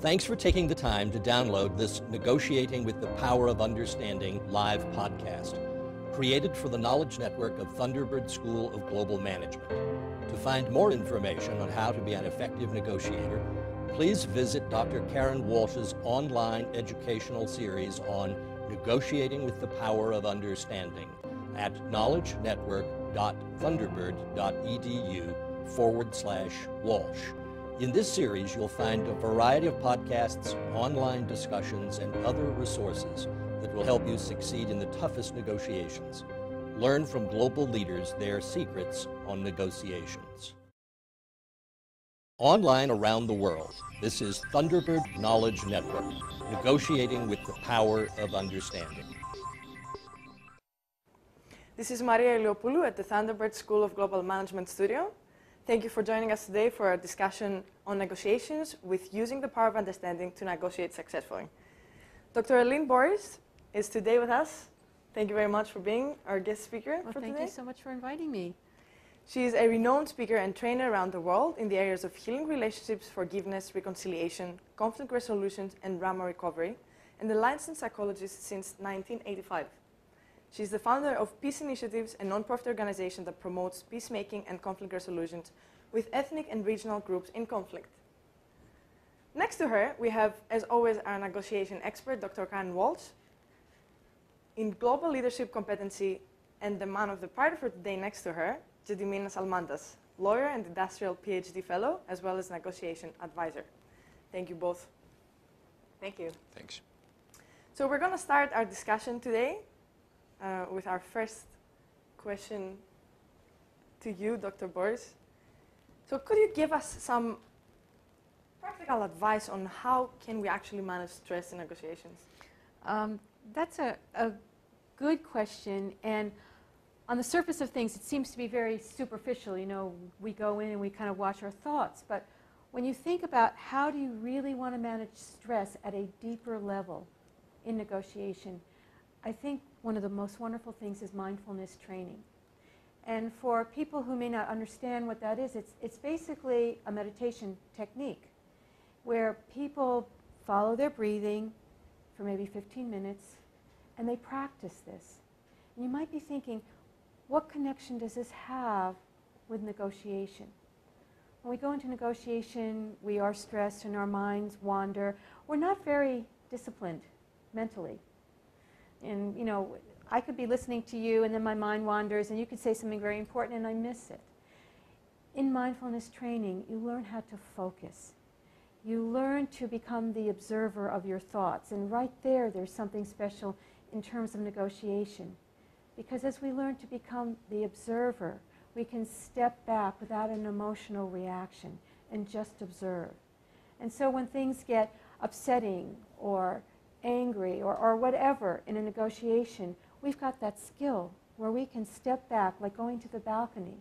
Thanks for taking the time to download this Negotiating with the Power of Understanding live podcast, created for the Knowledge Network of Thunderbird School of Global Management. To find more information on how to be an effective negotiator, please visit Dr. Karen Walsh's online educational series on Negotiating with the Power of Understanding at knowledgenetwork.thunderbird.edu/Walsh. In this series, you'll find a variety of podcasts, online discussions, and other resources that will help you succeed in the toughest negotiations. Learn from global leaders their secrets on negotiations. Online around the world, this is Thunderbird Knowledge Network, negotiating with the power of understanding. This is Maria Iliopoulou at the Thunderbird School of Global Management Studio. Thank you for joining us today for our discussion on negotiations with using the power of understanding to negotiate successfully. Dr. Aline Borris is today with us. Thank you very much for being our guest speaker for today. Thank you so much for inviting me. She is a renowned speaker and trainer around the world in the areas of healing relationships, forgiveness, reconciliation, conflict resolution, and drama recovery, and a licensed psychologist since 1985. She is the founder of Peace Initiatives, a non-profit organization that promotes peacemaking and conflict resolutions with ethnic and regional groups in conflict. Next to her, we have, as always, our negotiation expert, Dr. Karen Walsh, in global leadership competency, and the man of the party for today next to her, Gediminas Almantas, lawyer and industrial PhD fellow, as well as negotiation advisor. Thank you both. Thank you. Thanks. So we're going to start our discussion today with our first question to you, Dr. Borris. So could you give us some practical advice on how can we actually manage stress in negotiations? That's a good question, and on the surface of things, it seems to be very superficial. You know, we go in and we kind of watch our thoughts, but when you think about how do you really want to manage stress at a deeper level in negotiation, I think one of the most wonderful things is mindfulness training. And for people who may not understand what that is, it's basically a meditation technique where people follow their breathing for maybe 15 minutes, and they practice this. And you might be thinking, what connection does this have with negotiation? When we go into negotiation, we are stressed and our minds wander. We're not very disciplined mentally. And, you know, I could be listening to you and then my mind wanders and you could say something very important and I miss it. In mindfulness training, you learn how to focus. You learn to become the observer of your thoughts. And right there's something special in terms of negotiation. Because as we learn to become the observer, we can step back without an emotional reaction and just observe. And so when things get upsetting or angry or whatever in a negotiation, we've got that skill where we can step back, like going to the balcony,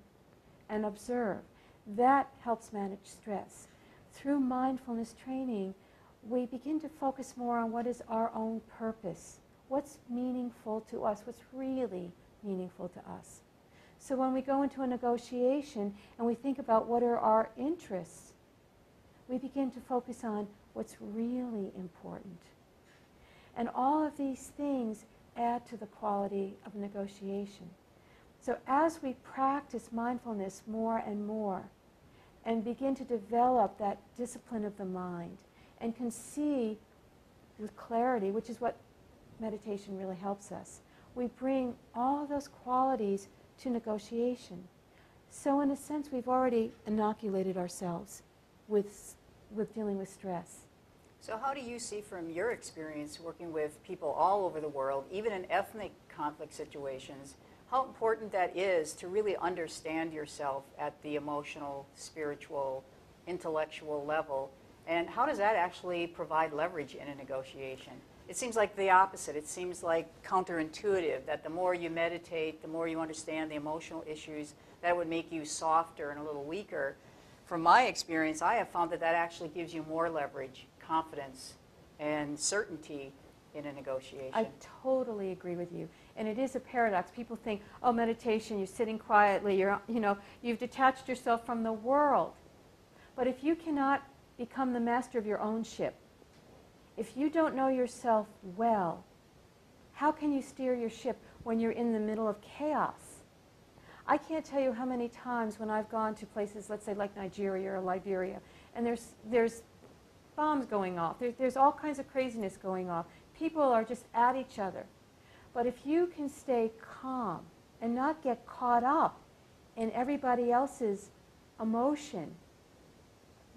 and observe. That helps manage stress. Through mindfulness training, we begin to focus more on what is our own purpose, what's meaningful to us, what's really meaningful to us. So when we go into a negotiation and we think about what are our interests, we begin to focus on what's really important. And all of these things add to the quality of negotiation. So as we practice mindfulness more and more and begin to develop that discipline of the mind and can see with clarity, which is what meditation really helps us, we bring all those qualities to negotiation. So in a sense, we've already inoculated ourselves with dealing with stress. So how do you see from your experience working with people all over the world, even in ethnic conflict situations, how important that is to really understand yourself at the emotional, spiritual, intellectual level, and how does that actually provide leverage in a negotiation? It seems like the opposite. It seems like counterintuitive, that the more you meditate, the more you understand the emotional issues, that would make you softer and a little weaker. From my experience, I have found that that actually gives you more leverage, confidence, and certainty in a negotiation. I totally agree with you. And it is a paradox. People think, oh, meditation, you're sitting quietly, you've detached yourself from the world. But if you cannot become the master of your own ship, If you don't know yourself well, how can you steer your ship when you're in the middle of chaos? I can't tell you how many times when I've gone to places, let's say like Nigeria or Liberia, and there's bombs going off. There's all kinds of craziness going off. People are just at each other. But if you can stay calm and not get caught up in everybody else's emotion,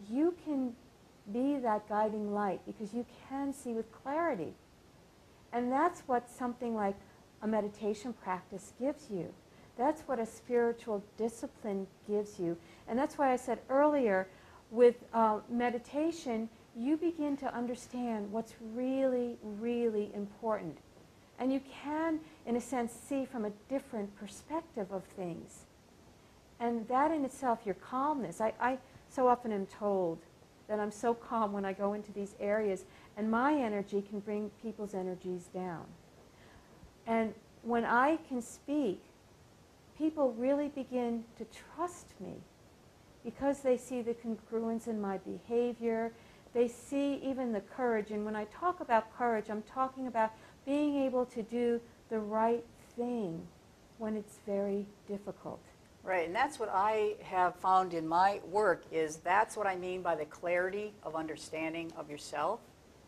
you can be that guiding light because you can see with clarity. And that's what something like a meditation practice gives you. That's what a spiritual discipline gives you. And that's why I said earlier, with meditation, you begin to understand what's really, really important. And you can, in a sense, see from a different perspective of things. And that in itself, your calmness, I so often am told that I'm so calm when I go into these areas, and my energy can bring people's energies down. And when I can speak, people really begin to trust me because they see the congruence in my behavior. They see even the courage. And when I talk about courage, I'm talking about being able to do the right thing when it's very difficult. Right, and that's what I have found in my work is that's what I mean by the clarity of understanding of yourself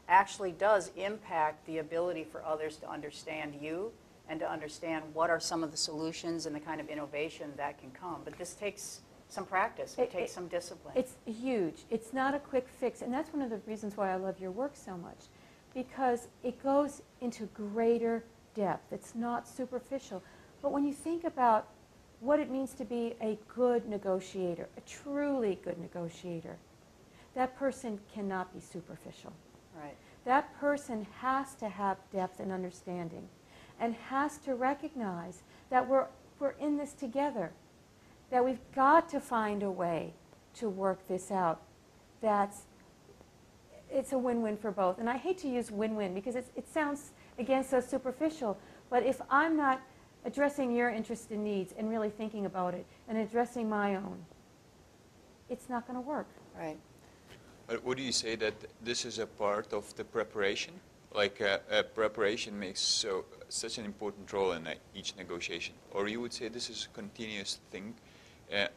actually does impact the ability for others to understand you and to understand what are some of the solutions and the kind of innovation that can come. But this takes some practice, it takes some discipline. It's huge. It's not a quick fix, and that's one of the reasons why I love your work so much, because it goes into greater depth. It's not superficial. But when you think about what it means to be a good negotiator, a truly good negotiator, that person cannot be superficial. Right. That person has to have depth and understanding and has to recognize that we're in this together, that we've got to find a way to work this out. It's a win-win for both. And I hate to use win-win because it sounds, again, so superficial. But if I'm not addressing your interests and needs and really thinking about it and addressing my own, it's not going to work. Right. But would you say that this is a part of the preparation? Like preparation makes such an important role in each negotiation? Or you would say this is a continuous thing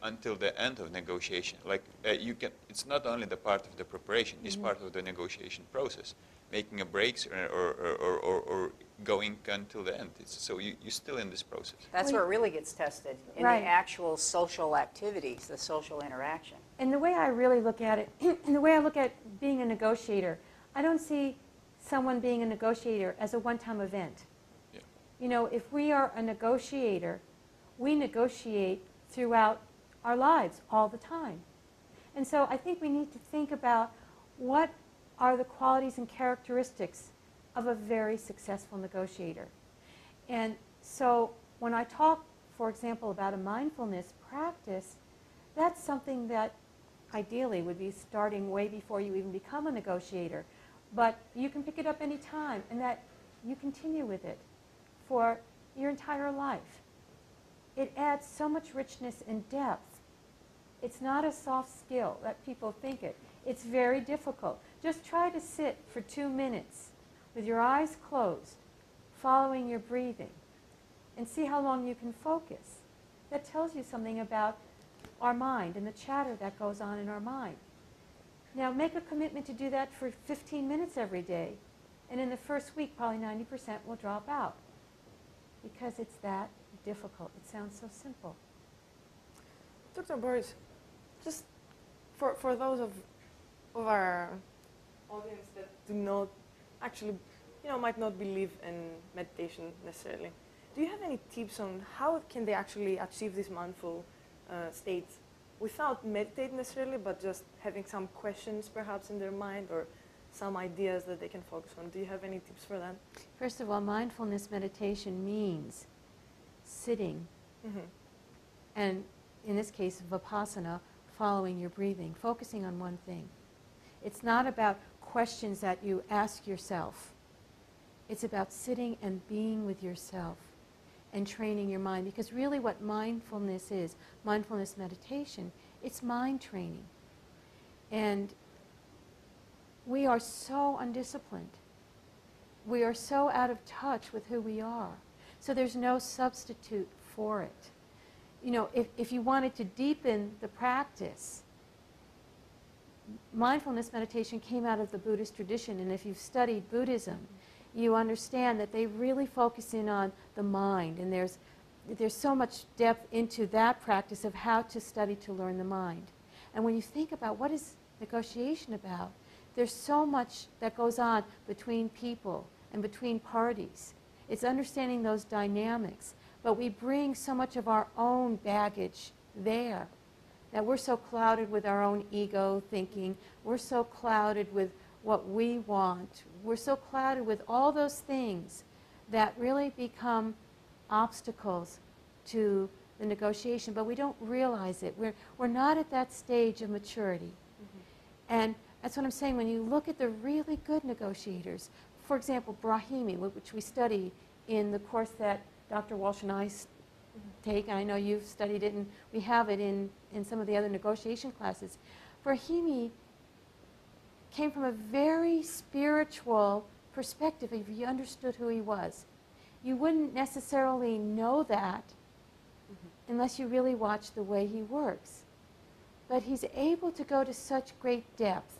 until the end of negotiation? Like it's not only the part of the preparation, it's part of the negotiation process. Making a breaks or going until the end. So you're still in this process. That's where it really gets tested, in the actual social activities, the social interaction. And the way I really look at it, and the way I look at being a negotiator, I don't see someone being a negotiator as a one-time event. Yeah. You know, if we are a negotiator, we negotiate throughout our lives all the time. And so I think we need to think about what are the qualities and characteristics of a very successful negotiator. And so when I talk, for example, about a mindfulness practice, that's something that ideally would be starting way before you even become a negotiator. But you can pick it up any time, and that you continue with it for your entire life. It adds so much richness and depth. It's not a soft skill that people think it. It's very difficult. Just try to sit for 2 minutes with your eyes closed, following your breathing, and see how long you can focus. That tells you something about our mind and the chatter that goes on in our mind. Now make a commitment to do that for 15 minutes every day, and in the first week probably 90% will drop out because it's that difficult. It sounds so simple. Dr. Borris, just for those of our audience that do not actually, might not believe in meditation necessarily, do you have any tips on how can they actually achieve this mindful state without meditating necessarily, but just having some questions perhaps in their mind or some ideas that they can focus on? Do you have any tips for that? First of all, mindfulness meditation means sitting, and in this case, vipassana, following your breathing, focusing on one thing. It's not about questions that you ask yourself. It's about sitting and being with yourself and training your mind, because really what mindfulness is, mindfulness meditation, it's mind training. And we are so undisciplined. We are so out of touch with who we are. So there's no substitute for it. You know, if you wanted to deepen the practice, mindfulness meditation came out of the Buddhist tradition, and if you've studied Buddhism, you understand that they really focus in on the mind, and there's so much depth into that practice of how to study to learn the mind. And when you think about what is negotiation about, there's so much that goes on between people and between parties. It's understanding those dynamics, but we bring so much of our own baggage there that we're so clouded with our own ego thinking, we're so clouded with what we want, we're so clouded with all those things that really become obstacles to the negotiation, but we don't realize it. We're not at that stage of maturity. And that's what I'm saying. When you look at the really good negotiators, for example, Brahimi, which we study in the course that Dr. Walsh and I take, and I know you've studied it, and we have it in some of the other negotiation classes. Brahimi came from a very spiritual perspective if you understood who he was. You wouldn't necessarily know that unless you really watch the way he works. But he's able to go to such great depth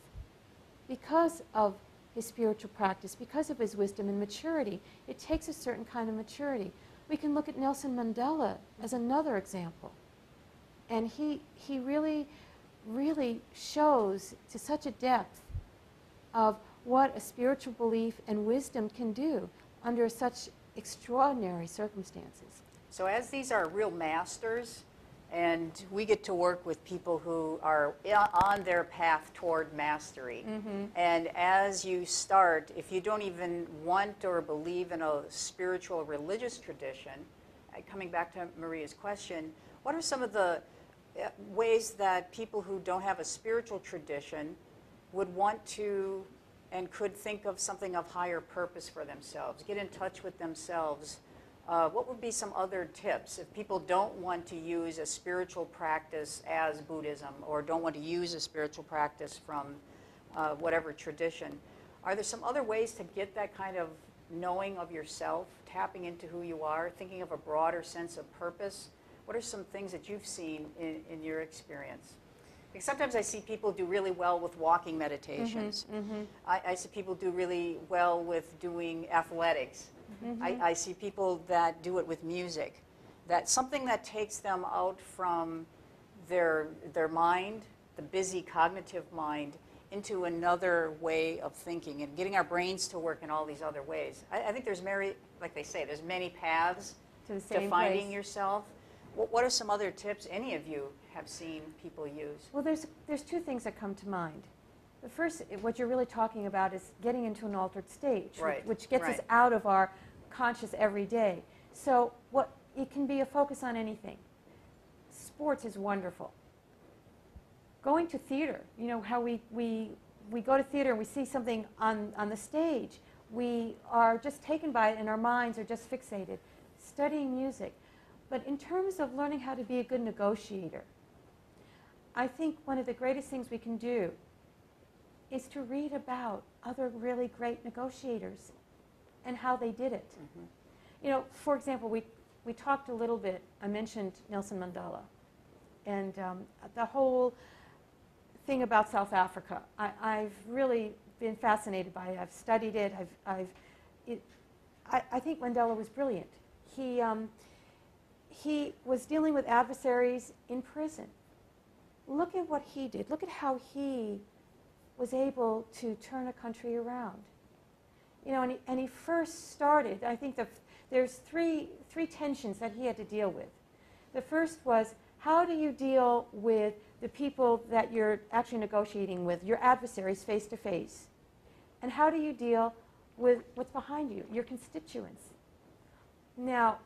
because of his spiritual practice, because of his wisdom and maturity. It takes a certain kind of maturity. We can look at Nelson Mandela as another example. And he really, really shows to such a depth of what a spiritual belief and wisdom can do under such extraordinary circumstances. So as these are real masters, and we get to work with people who are on their path toward mastery. And as you start, if you don't even want or believe in a spiritual or religious tradition, coming back to Maria's question, what are some of the ways that people who don't have a spiritual tradition would want to and could think of something of higher purpose for themselves, get in touch with themselves? What would be some other tips if people don't want to use a spiritual practice as Buddhism, or don't want to use a spiritual practice from whatever tradition? Are there some other ways to get that kind of knowing of yourself, tapping into who you are, thinking of a broader sense of purpose? What are some things that you've seen in your experience? Because sometimes I see people do really well with walking meditations. I see people do really well with doing athletics. I see people that do it with music. That's something that takes them out from their mind, the busy cognitive mind, into another way of thinking and getting our brains to work in all these other ways. I think there's like they say, there's many paths to the same finding place. yourself. What are some other tips any of you have seen people use? Well, there's two things that come to mind. The first, what you're really talking about is getting into an altered stage, which gets us out of our conscious every day. So it can be a focus on anything. Sports is wonderful. Going to theater, you know how we go to theater and we see something on the stage. We are just taken by it and our minds are just fixated. Studying music. But in terms of learning how to be a good negotiator, I think one of the greatest things we can do is to read about other really great negotiators and how they did it. You know, for example, we talked a little bit, I mentioned Nelson Mandela, and the whole thing about South Africa. I've really been fascinated by it. I've studied it. I think Mandela was brilliant. He was dealing with adversaries in prison. Look at what he did. Look at how he was able to turn a country around. You know, and he first started, I think there's three tensions that he had to deal with. The first was, how do you deal with the people that you're actually negotiating with, your adversaries face to face? And how do you deal with what's behind you, your constituents? Now,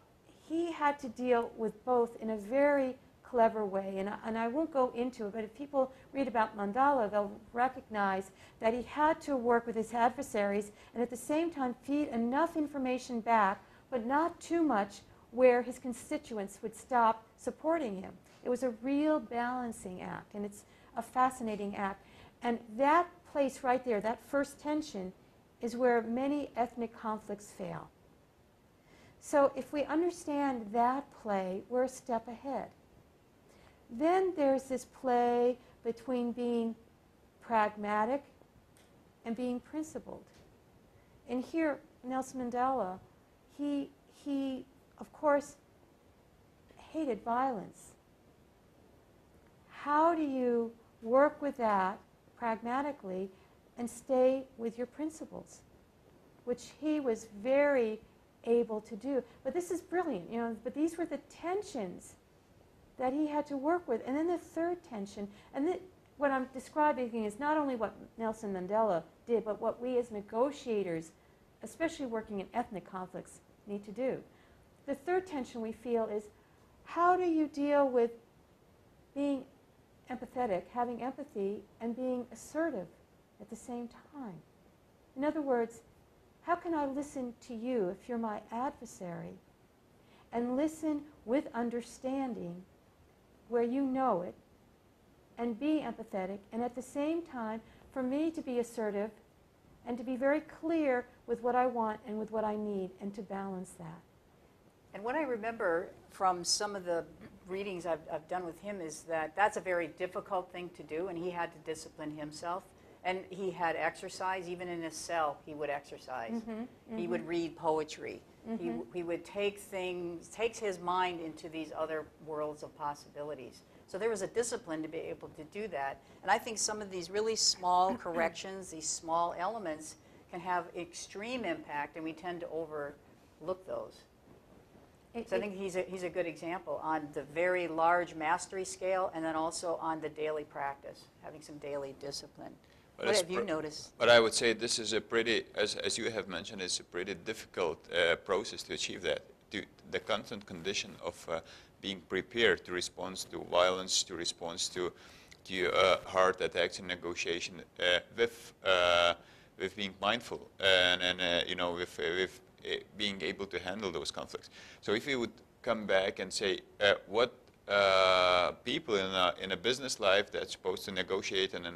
he had to deal with both in a very clever way, and I won't go into it, but if people read about Mandela, they'll recognize that he had to work with his adversaries and at the same time feed enough information back, but not too much where his constituents would stop supporting him. It was a real balancing act, and it's a fascinating act. And that place right there, that first tension, is where many ethnic conflicts fail. So if we understand that play, we're a step ahead. Then there's this play between being pragmatic and being principled. And here, Nelson Mandela, he of course, hated violence. How do you work with that pragmatically and stay with your principles, which he was very able to do. But this is brilliant, you know, but these were the tensions that he had to work with. And then the third tension, and what I'm describing is not only what Nelson Mandela did, but what we as negotiators, especially working in ethnic conflicts, need to do. The third tension we feel is, how do you deal with being empathetic, having empathy, and being assertive at the same time? In other words, how can I listen to you if you're my adversary, and listen with understanding where you know it, and be empathetic, and at the same time, for me to be assertive and to be very clear with what I want and with what I need, and to balance that. And what I remember from some of the readings I've done with him is that that's a very difficult thing to do, and he had to discipline himself. And he had exercise. Even in his cell, he would exercise. He would read poetry. He would takes his mind into these other worlds of possibilities. So there was a discipline to be able to do that. And I think some of these really small corrections, these small elements, can have extreme impact, and we tend to overlook those. So I think he's a good example on the very large mastery scale, and then also on the daily practice, having some daily discipline. What have you noticed? But I would say this is a pretty, as you have mentioned, it's a pretty difficult process to achieve that. The constant condition of being prepared to respond to violence, to respond to heart attacks in negotiation, with being mindful and you know, with being able to handle those conflicts. So if you would come back and say what people in a business life that's supposed to negotiate and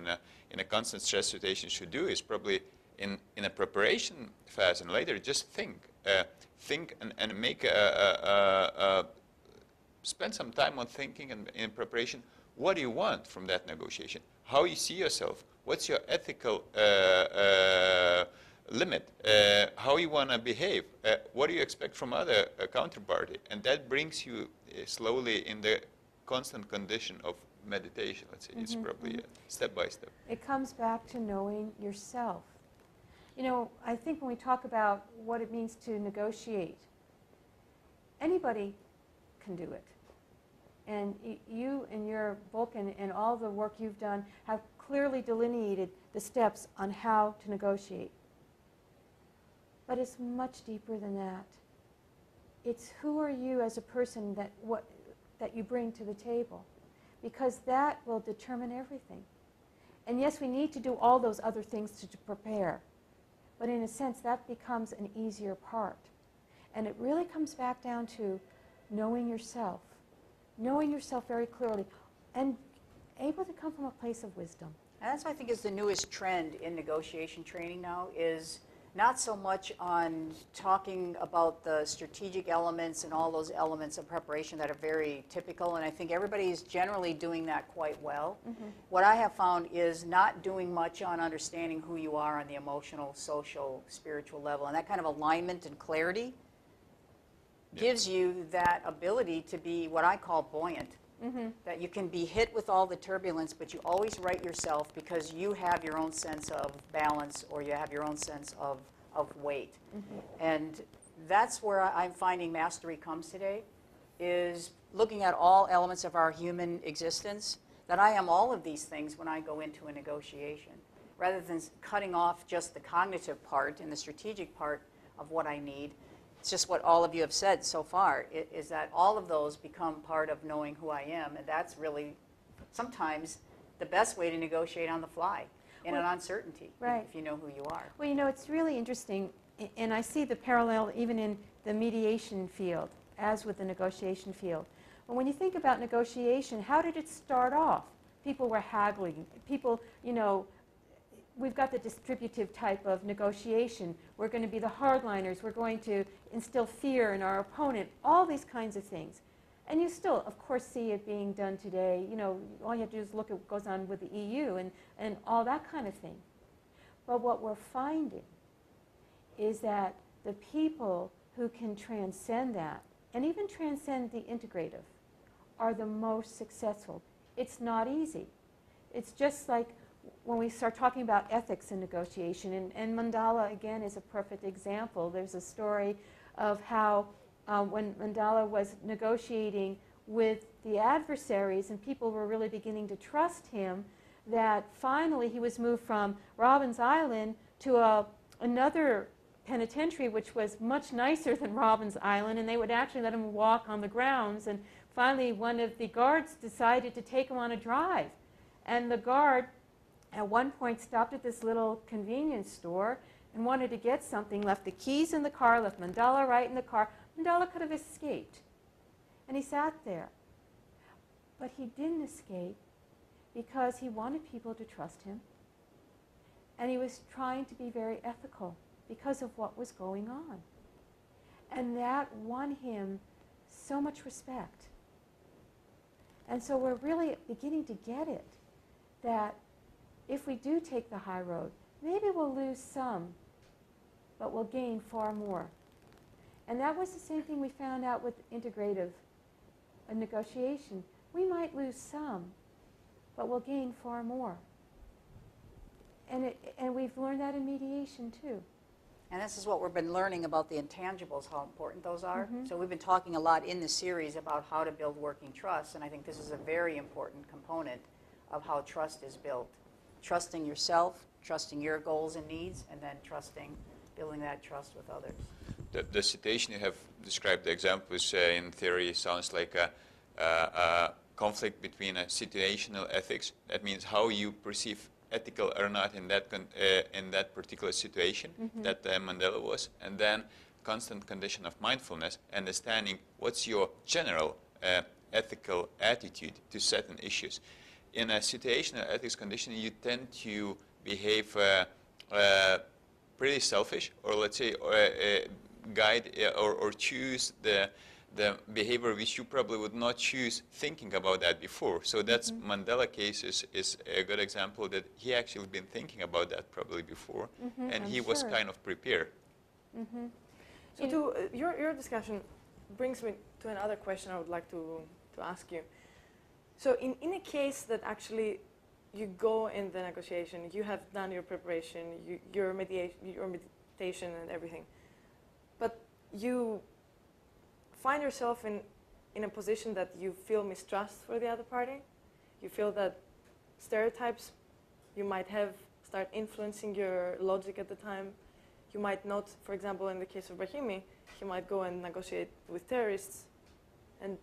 in a constant stress situation should do, is probably in a preparation phase and later just think and make spend some time on thinking and in preparation. What do you want from that negotiation? How you see yourself? What's your ethical limit? How you want to behave? What do you expect from other counterparty? And that brings you slowly in the constant condition of meditation. Let's say it's probably step by step. It comes back to knowing yourself. You know, I think when we talk about what it means to negotiate, anybody can do it. And you in your book and all the work you've done have clearly delineated the steps on how to negotiate. But it's much deeper than that. It's who are you as a person that you bring to the table, because that will determine everything. And yes, we need to do all those other things to prepare, but in a sense that becomes an easier part. And it really comes back down to knowing yourself very clearly, and able to come from a place of wisdom. And that's what I think is the newest trend in negotiation training now, is not so much on talking about the strategic elements and all those elements of preparation that are very typical, and I think everybody is generally doing that quite well. What I have found is not doing much on understanding who you are on the emotional, social, spiritual level, and that kind of alignment and clarity gives you that ability to be what I call buoyant. That you can be hit with all the turbulence, but you always right yourself because you have your own sense of balance, or you have your own sense of weight. And that's where I'm finding mastery comes today, is looking at all elements of our human existence, that I am all of these things when I go into a negotiation, rather than cutting off just the cognitive part and the strategic part of what I need. It's just what all of you have said so far, is that all of those become part of knowing who I am, and that's really sometimes the best way to negotiate on the fly in an uncertainty, if you know who you are. Well, you know, it's really interesting, and I see the parallel even in the mediation field, as with the negotiation field. But when you think about negotiation, how did it start off? People were haggling. People, you know, we've got the distributive type of negotiation. We're going to be the hardliners. We're going to instill fear in our opponent, all these kinds of things. And you still, of course, see it being done today. You know, all you have to do is look at what goes on with the EU and all that kind of thing. But what we're finding is that the people who can transcend that, and even transcend the integrative, are the most successful. It's not easy. It's just like when we start talking about ethics in negotiation, and Mandela, again, is a perfect example. There's a story of how when Mandela was negotiating with the adversaries and people were really beginning to trust him, that finally he was moved from Robben's Island to another penitentiary which was much nicer than Robben's Island, and they would actually let him walk on the grounds. And finally one of the guards decided to take him on a drive. And the guard at one point stopped at this little convenience store and wanted to get something, left the keys in the car, left Mandela right in the car. Mandela could have escaped. And he sat there. But he didn't escape because he wanted people to trust him. And he was trying to be very ethical because of what was going on. And that won him so much respect. And so we're really beginning to get it, that if we do take the high road, maybe we'll lose some, but we'll gain far more. And that was the same thing we found out with integrative negotiation. We might lose some, but we'll gain far more. And we've learned that in mediation too. And this is what we've been learning about the intangibles, how important those are. So we've been talking a lot in the series about how to build working trust, and I think this is a very important component of how trust is built. Trusting yourself, trusting your goals and needs, and then building that trust with others. The situation you have described, the example is in theory sounds like a conflict between a situational ethics. That means how you perceive ethical or not in that particular situation that Mandela was, and then constant condition of mindfulness, understanding what's your general ethical attitude to certain issues. In a situational ethics condition, you tend to behave pretty selfish, or let's say guide or choose the behavior which you probably would not choose thinking about that before. So that's Mandela case is a good example that he actually been thinking about that probably before, and he was kind of prepared. So your discussion brings me to another question I would like to ask you. So in a case that actually you go in the negotiation, you have done your preparation, your meditation and everything, but you find yourself in a position that you feel mistrust for the other party. You feel that stereotypes you might have start influencing your logic at the time. You might not, for example, in the case of Brahimi, he might go and negotiate with terrorists and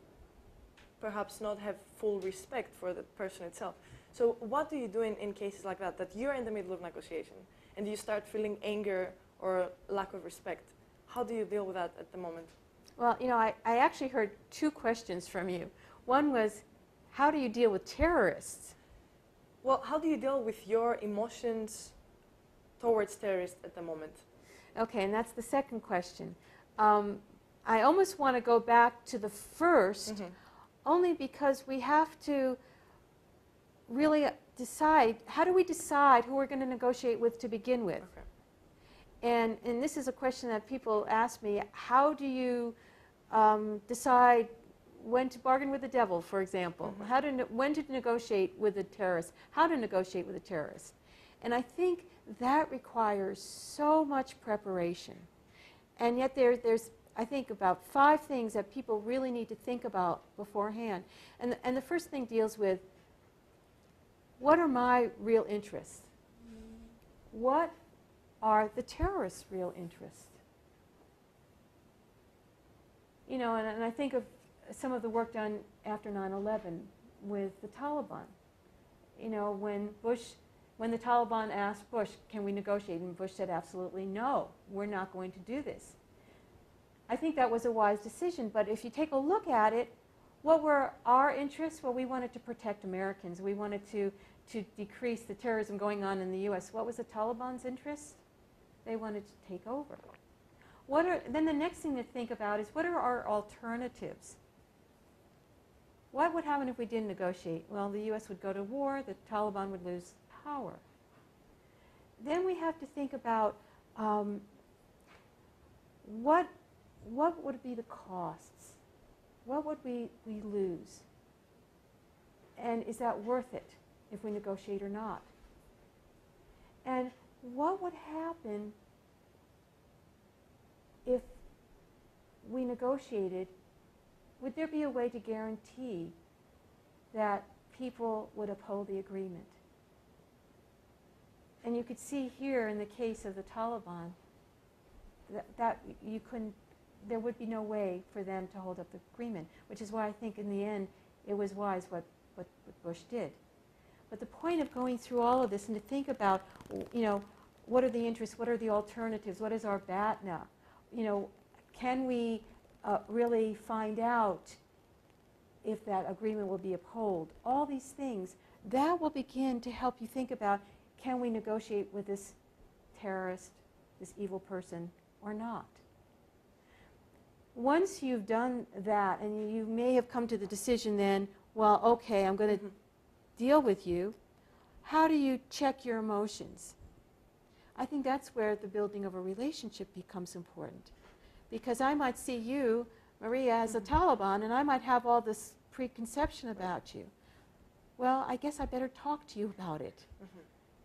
perhaps not have full respect for the person itself. So what do you do in cases like that, that you're in the middle of negotiation and you start feeling anger or lack of respect? How do you deal with that at the moment? Well, you know, I actually heard two questions from you. One was, how do you deal with terrorists? Well, how do you deal with your emotions towards terrorists at the moment? Okay, and that's the second question. I almost want to go back to the first, only because we have to really decide, how do we decide who we're going to negotiate with to begin with? Okay. And this is a question that people ask me, how do you decide when to bargain with the devil, for example? When to negotiate with a terrorist? How to negotiate with a terrorist? And I think that requires so much preparation. And yet there's, I think, about 5 things that people really need to think about beforehand. And the first thing deals with, what are my real interests? What are the terrorists' real interests? You know, and I think of some of the work done after 9/11 with the Taliban. You know, when the Taliban asked Bush, can we negotiate? And Bush said, absolutely no, we're not going to do this. I think that was a wise decision, but if you take a look at it, what were our interests? Well, we wanted to protect Americans. We wanted to to decrease the terrorism going on in the U.S. What was the Taliban's interest? They wanted to take over. Then the next thing to think about is, what are our alternatives? What would happen if we didn't negotiate? Well, the U.S. would go to war, the Taliban would lose power. Then we have to think about what would be the costs? What would we lose? And is that worth it if we negotiate or not? And what would happen if we negotiated? Would there be a way to guarantee that people would uphold the agreement? And you could see here in the case of the Taliban that you couldn't, there would be no way for them to hold up the agreement, which is why I think in the end it was wise what Bush did. But the point of going through all of this and to think about, what are the interests, what are the alternatives, what is our BATNA? Can we really find out if that agreement will be upheld? All these things, that will begin to help you think about, can we negotiate with this terrorist, this evil person, or not? Once you've done that, and you may have come to the decision then, well, okay, I'm going to deal with you, how do you check your emotions? I think that's where the building of a relationship becomes important. Because I might see you, Maria, as a Taliban, and I might have all this preconception about you. Well, I guess I better talk to you about it.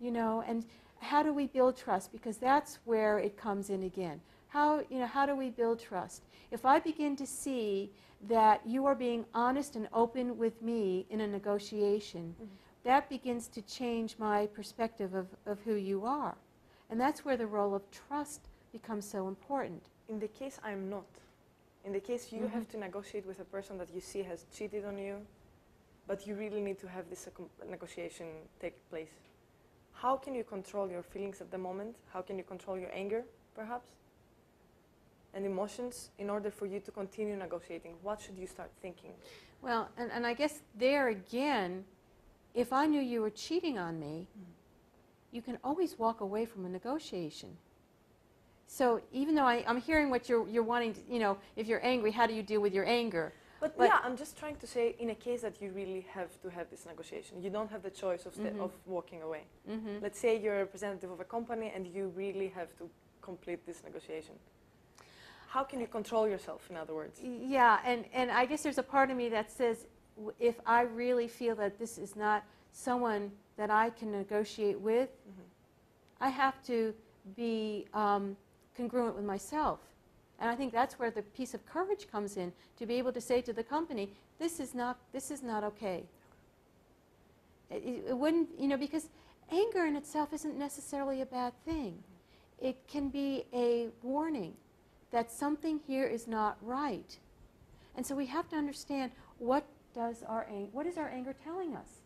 And how do we build trust? Because that's where it comes in again. How do we build trust? If I begin to see that you are being honest and open with me in a negotiation, that begins to change my perspective of who you are. And that's where the role of trust becomes so important. In the case I'm not, in the case you have to negotiate with a person that you see has cheated on you, but you really need to have this negotiation take place, how can you control your feelings at the moment? How can you control your anger, perhaps? And emotions in order for you to continue negotiating? What should you start thinking? Well, and I guess there again, if I knew you were cheating on me, you can always walk away from a negotiation. So even though I'm hearing what you're wanting to, if you're angry, how do you deal with your anger? But yeah, I'm just trying to say, in a case that you really have to have this negotiation, you don't have the choice of walking away. Let's say you're a representative of a company and you really have to complete this negotiation. How can you control yourself, in other words? Yeah, and I guess there's a part of me that says, if I really feel that this is not someone that I can negotiate with, I have to be congruent with myself. And I think that's where the piece of courage comes in, to be able to say to the company, this is not okay. It wouldn't, because anger in itself isn't necessarily a bad thing. It can be a warning that something here is not right. And so we have to understand, what is our anger telling us?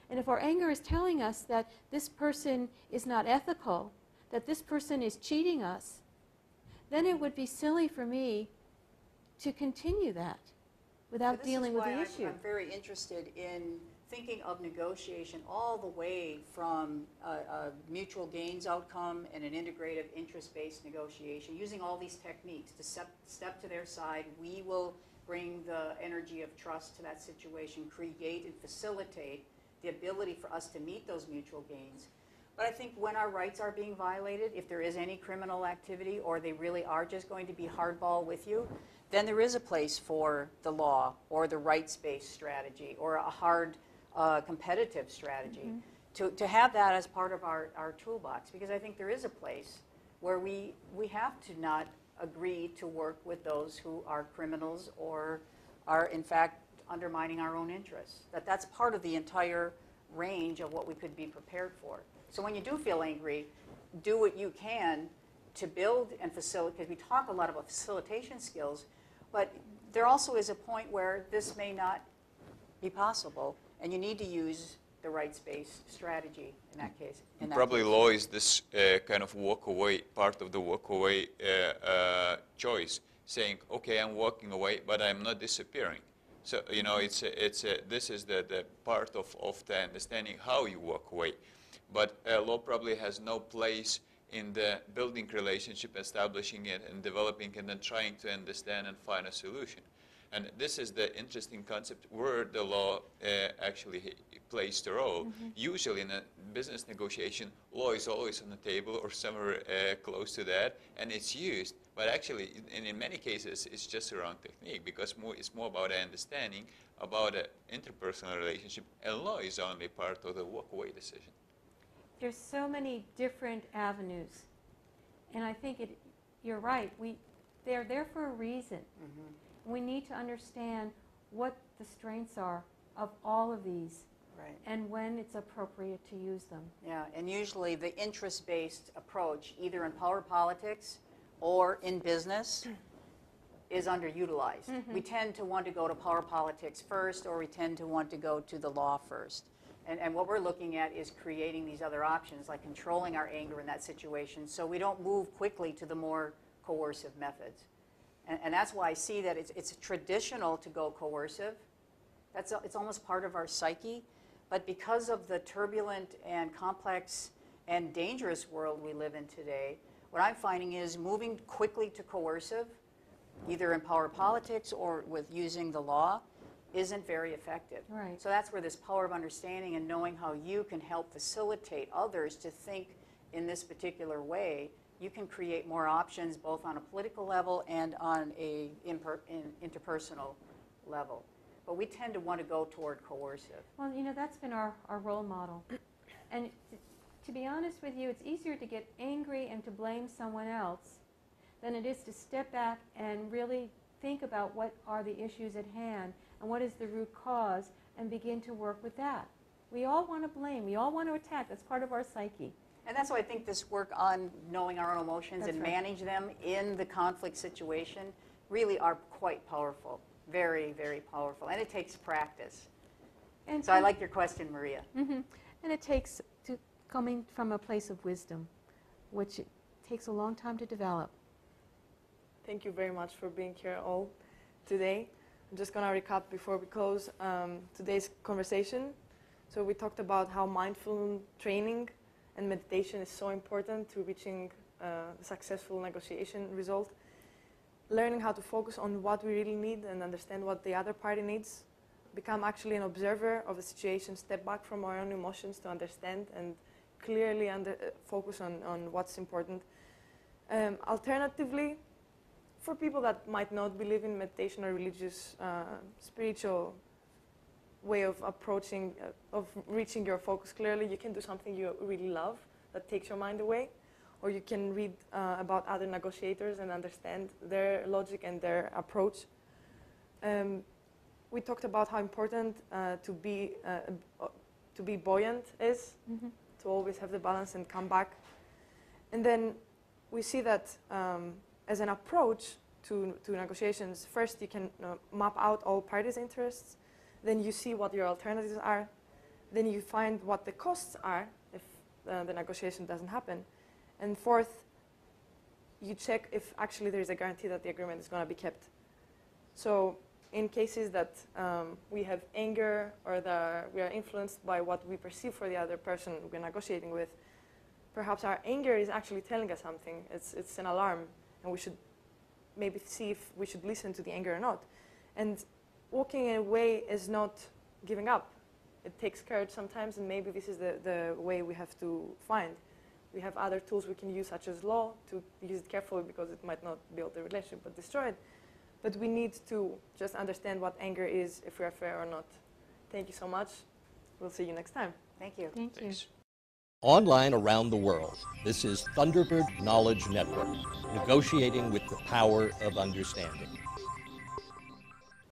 And if our anger is telling us that this person is not ethical, that this person is cheating us, then it would be silly for me to continue that without dealing with the issue. I'm very interested in thinking of negotiation all the way from a mutual gains outcome and an integrative interest-based negotiation, using all these techniques to step to their side. We will bring the energy of trust to that situation, create and facilitate the ability for us to meet those mutual gains. But I think when our rights are being violated, if there is any criminal activity or they really are just going to be hardball with you, then there is a place for the law or the rights-based strategy or a hard competitive strategy to have that as part of our toolbox. Because I think there is a place where we have to not agree to work with those who are criminals or are in fact undermining our own interests. That's part of the entire range of what we could be prepared for. So when you do feel angry, do what you can to build and facilitate, because we talk a lot about facilitation skills, but there also is a point where this may not be possible, and you need to use the rights-based strategy in that case. Probably law is this kind of walk-away, part of the walk-away choice, saying, okay, I'm walking away, but I'm not disappearing. So, you know, this is the part of the understanding how you walk away. But law probably has no place in the building relationship, establishing it and developing it, and then trying to understand and find a solution. And this is the interesting concept where the law actually plays the role. Usually in a business negotiation, law is always on the table or somewhere close to that, and it's used. But actually, in many cases, it's just a wrong technique, because it's more about understanding, about an interpersonal relationship, and law is only part of the walk-away decision. There's so many different avenues, and I think you're right. They're there for a reason. We need to understand what the strengths are of all of these, Right. and when it's appropriate to use them. Yeah, and usually the interest-based approach, either in power politics or in business, is underutilized. We tend to want to go to power politics first, or we tend to want to go to the law first. And what we're looking at is creating these other options, like controlling our anger in that situation, so we don't move quickly to the more coercive methods. And that's why I see that it's traditional to go coercive. It's almost part of our psyche. But because of the turbulent and complex and dangerous world we live in today, what I'm finding is moving quickly to coercive, either in power politics or with using the law, isn't very effective. Right. So that's where this power of understanding and knowing how you can help facilitate others to think in this particular way, you can create more options both on a political level and on a interpersonal level. But we tend to want to go toward coercive. Well, you know, that's been our role model. And to be honest with you, it's easier to get angry and to blame someone else than it is to step back and really think about what are the issues at hand and what is the root cause and begin to work with that. We all want to blame. We all want to attack. That's part of our psyche. And that's why I think this work on knowing our own emotions That's and right. manage them in the conflict situation really are quite powerful. Very, very powerful. And it takes practice. And So I like your question, Maria. And it takes coming from a place of wisdom, which it takes a long time to develop. Thank you very much for being here all today. I'm just going to recap before we close today's conversation. So we talked about how mindful training and meditation is so important to reaching a successful negotiation result. Learning how to focus on what we really need and understand what the other party needs. Become actually an observer of the situation, step back from our own emotions to understand and clearly focus on what's important. Alternatively, for people that might not believe in meditation or religious, spiritual way of approaching, of reaching your focus clearly, you can do something you really love that takes your mind away, or you can read about other negotiators and understand their logic and their approach. We talked about how important to be buoyant is, to always have the balance and come back. And then we see that as an approach to negotiations, first you can map out all parties' interests, then you see what your alternatives are, then you find what the costs are if the negotiation doesn't happen, and fourth, you check if actually there is a guarantee that the agreement is going to be kept. So in cases that we have anger or we are influenced by what we perceive for the other person we're negotiating with, perhaps our anger is actually telling us something. It's an alarm, and we should maybe see if we should listen to the anger or not. And walking away is not giving up. It takes courage sometimes, and maybe this is the way we have to find. We have other tools we can use, such as law, to use it carefully because it might not build the relationship but destroy it. But we need to just understand what anger is, if we are fair or not. Thank you so much. We'll see you next time. Thank you. Thank you. Thanks. Online around the world, this is Thunderbird Knowledge Network, negotiating with the power of understanding.